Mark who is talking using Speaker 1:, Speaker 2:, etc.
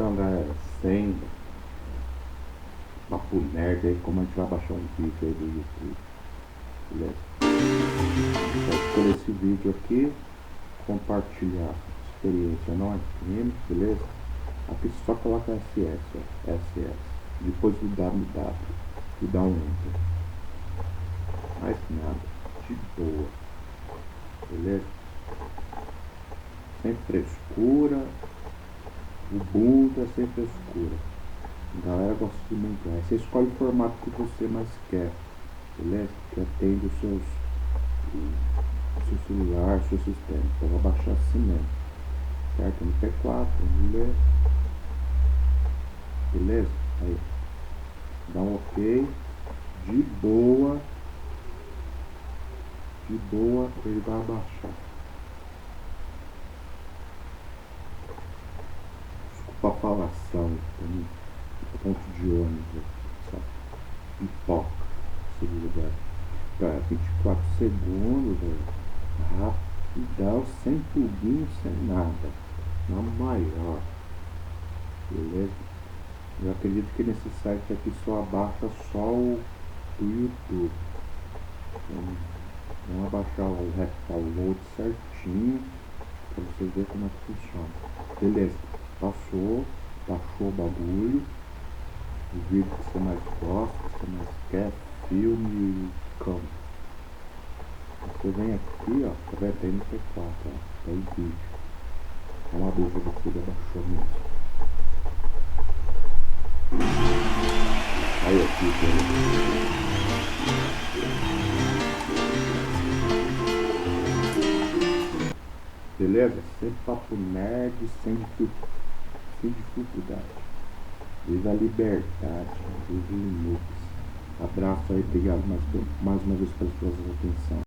Speaker 1: Então, galera, sem papo nerd aí, como a gente vai baixar um vídeo aí do YouTube, beleza? Vou escolher esse vídeo aqui, compartilhar experiência não FM, beleza? Aqui só coloca SS, ó, SS, depois do www e dá um enter. Mais nada, de boa, beleza? Sem frescura, o Ubuntu é sem frescura. A galera gosta de muito. Aí você escolhe o formato que você mais quer, beleza? Que atende o seu celular, seu sistema. Então eu vou baixar assim mesmo, certo? No P4, beleza? Aí dá um ok, de boa, ele vai abaixar. Desculpa a falação, ponto de ônibus, sabe? Pipoca, esse lugar. Pra 24 segundos, velho. Rapidão, sem tubinho, sem nada. Na maior. Beleza? Eu acredito que nesse site aqui só abaixa só o YouTube. Então, vamos abaixar o download certinho pra vocês verem como é que funciona. Beleza, baixou o bagulho. O vídeo que você mais gosta, que você mais quer, filme, campo. Você vem aqui, ó, tá vendo? Tem no P4, ó, tem vídeo. É uma dúvida que ele abaixou mesmo. Aí aqui, beleza? Sem papo nerd, sem dificuldade. Viva a liberdade, viva o Linux. Abraço aí, obrigado mais uma vez pela sua atenção.